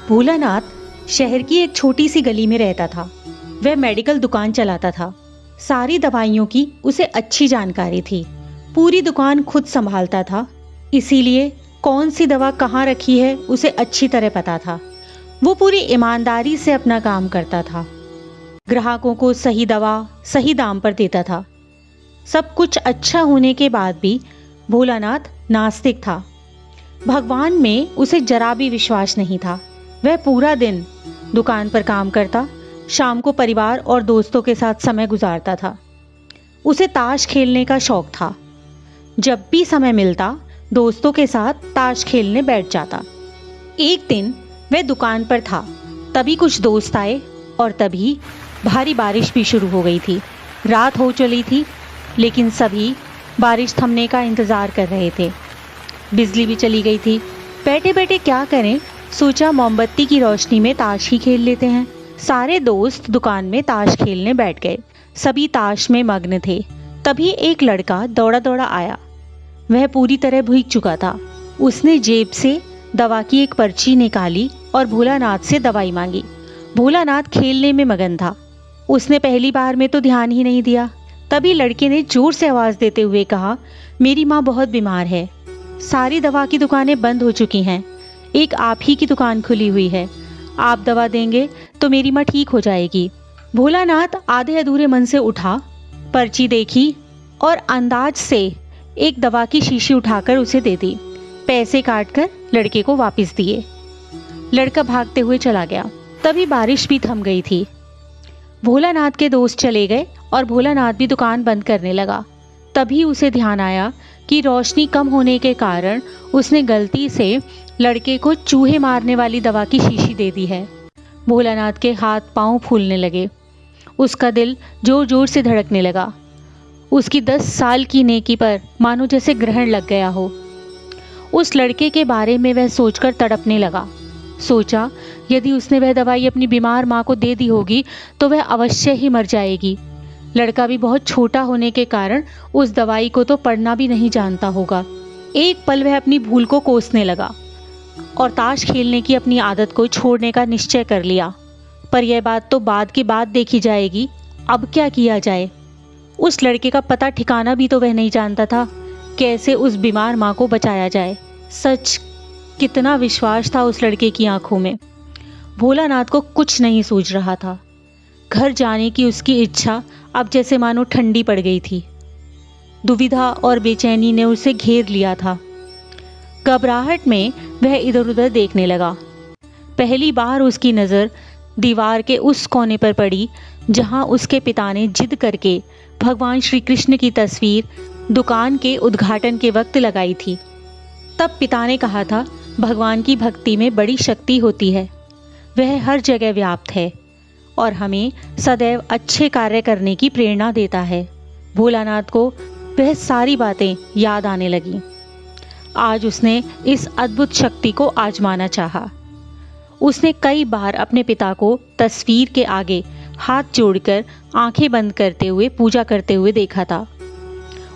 भोलानाथ शहर की एक छोटी सी गली में रहता था। वह मेडिकल दुकान चलाता था। सारी दवाइयों की उसे अच्छी जानकारी थी। पूरी दुकान खुद संभालता था, इसीलिए कौन सी दवा कहाँ रखी है उसे अच्छी तरह पता था। वो पूरी ईमानदारी से अपना काम करता था। ग्राहकों को सही दवा सही दाम पर देता था। सब कुछ अच्छा होने के बाद भी भोलानाथ नास्तिक था। भगवान में उसे जरा भी विश्वास नहीं था। वह पूरा दिन दुकान पर काम करता, शाम को परिवार और दोस्तों के साथ समय गुजारता था। उसे ताश खेलने का शौक था। जब भी समय मिलता दोस्तों के साथ ताश खेलने बैठ जाता। एक दिन वह दुकान पर था, तभी कुछ दोस्त आए और तभी भारी बारिश भी शुरू हो गई थी। रात हो चली थी, लेकिन सभी बारिश थमने का इंतज़ार कर रहे थे। बिजली भी चली गई थी। बैठे बैठे क्या करें, सोचा मोमबत्ती की रोशनी में ताश ही खेल लेते हैं। सारे दोस्त दुकान में ताश खेलने बैठ गए। सभी ताश में मग्न थे। तभी एक लड़का दौड़ा दौड़ा आया। वह पूरी तरह भीग चुका था। उसने जेब से दवा की एक पर्ची निकाली और भोलानाथ से दवाई मांगी। भोलानाथ खेलने में मगन था। उसने पहली बार में तो ध्यान ही नहीं दिया। तभी लड़के ने जोर से आवाज़ देते हुए कहा, मेरी माँ बहुत बीमार है। सारी दवा की दुकानें बंद हो चुकी हैं। एक आप ही की दुकान खुली हुई है। आप दवा देंगे तो मेरी माँ ठीक हो जाएगी। भोलानाथ आधे अधूरे मन से उठा, पर्ची देखी और अंदाज से एक दवा की शीशी उठाकर उसे दे दी। पैसे काटकर लड़के को वापस दिए। लड़का भागते हुए चला गया। तभी बारिश भी थम गई थी। भोलानाथ के दोस्त चले गए और भोलानाथ भी दुकान बंद करने लगा। तभी उसे ध्यान आया कि रोशनी कम होने के कारण उसने गलती से लड़के को चूहे मारने वाली दवा की शीशी दे दी है। भोलानाथ के हाथ पांव फूलने लगे। उसका दिल जोर जोर से धड़कने लगा। उसकी 10 साल की नेकी पर मानो जैसे ग्रहण लग गया हो। उस लड़के के बारे में वह सोचकर तड़पने लगा। सोचा, यदि उसने वह दवाई अपनी बीमार माँ को दे दी होगी तो वह अवश्य ही मर जाएगी। लड़का भी बहुत छोटा होने के कारण उस दवाई को तो पढ़ना भी नहीं जानता होगा। एक पल वह अपनी भूल को कोसने लगा और ताश खेलने की अपनी आदत को छोड़ने का निश्चय कर लिया। पर यह बात तो बाद की बात देखी जाएगी। अब क्या किया जाए? उस लड़के का पता ठिकाना भी तो वह नहीं जानता था। कैसे उस बीमार माँ को बचाया जाए? सच, कितना विश्वास था उस लड़के की आंखों में। भोलानाथ को कुछ नहीं सूझ रहा था। घर जाने की उसकी इच्छा अब जैसे मानो ठंडी पड़ गई थी। दुविधा और बेचैनी ने उसे घेर लिया था। घबराहट में वह इधर उधर देखने लगा। पहली बार उसकी नज़र दीवार के उस कोने पर पड़ी जहां उसके पिता ने जिद करके भगवान श्री कृष्ण की तस्वीर दुकान के उद्घाटन के वक्त लगाई थी। तब पिता ने कहा था, भगवान की भक्ति में बड़ी शक्ति होती है। वह हर जगह व्याप्त है और हमें सदैव अच्छे कार्य करने की प्रेरणा देता है। भोलानाथ को वह सारी बातें याद आने लगीं। आज उसने इस अद्भुत शक्ति को आजमाना चाहा। उसने कई बार अपने पिता को तस्वीर के आगे हाथ जोड़कर आंखें बंद करते हुए पूजा करते हुए देखा था।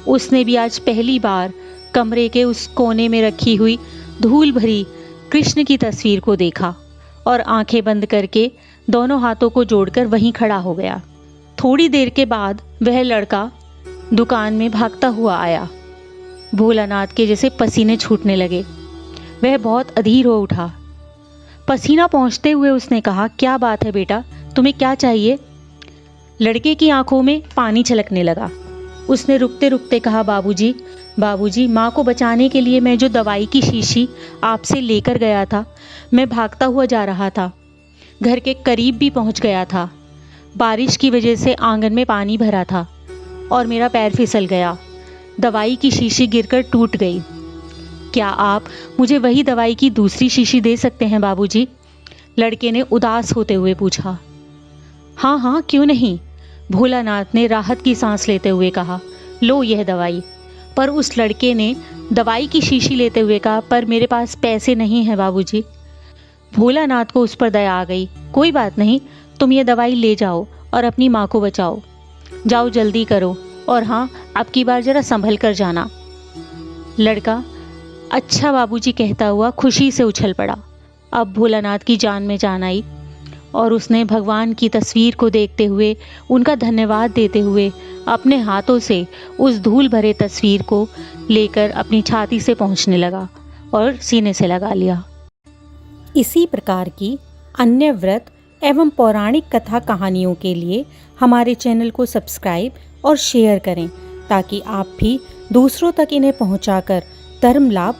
उसने भी आज पहली बार कमरे के उस कोने में रखी हुई धूल भरी कृष्ण की तस्वीर को देखा और आंखें बंद करके दोनों हाथों को जोड़कर वहीं खड़ा हो गया। थोड़ी देर के बाद वह लड़का दुकान में भागता हुआ आया। भोलानाथ के जैसे पसीने छूटने लगे। वह बहुत अधीर हो उठा। पसीना पहुँचते हुए उसने कहा, क्या बात है बेटा, तुम्हें क्या चाहिए? लड़के की आंखों में पानी छलकने लगा। उसने रुकते रुकते कहा, बाबूजी, बाबूजी, माँ को बचाने के लिए मैं जो दवाई की शीशी आपसे लेकर गया था, मैं भागता हुआ जा रहा था। घर के करीब भी पहुँच गया था। बारिश की वजह से आंगन में पानी भरा था और मेरा पैर फिसल गया। दवाई की शीशी गिरकर टूट गई। क्या आप मुझे वही दवाई की दूसरी शीशी दे सकते हैं बाबूजी? लड़के ने उदास होते हुए पूछा। हाँ हाँ, क्यों नहीं, भोलानाथ ने राहत की सांस लेते हुए कहा, लो यह दवाई। पर उस लड़के ने दवाई की शीशी लेते हुए कहा, पर मेरे पास पैसे नहीं हैं बाबूजी। भोलानाथ को उस पर दया आ गई। कोई बात नहीं, तुम ये दवाई ले जाओ और अपनी माँ को बचाओ। जाओ जल्दी करो, और हाँ, अब की बार जरा संभल कर जाना। लड़का अच्छा बाबूजी कहता हुआ खुशी से उछल पड़ा। अब भोलानाथ की जान में जान आई और उसने भगवान की तस्वीर को देखते हुए, उनका धन्यवाद देते हुए अपने हाथों से उस धूल भरे तस्वीर को लेकर अपनी छाती से पहुंचने लगा और सीने से लगा लिया। इसी प्रकार की अन्य व्रत एवं पौराणिक कथा कहानियों के लिए हमारे चैनल को सब्सक्राइब और शेयर करें ताकि आप भी दूसरों तक इन्हें पहुंचाकर धर्म लाभ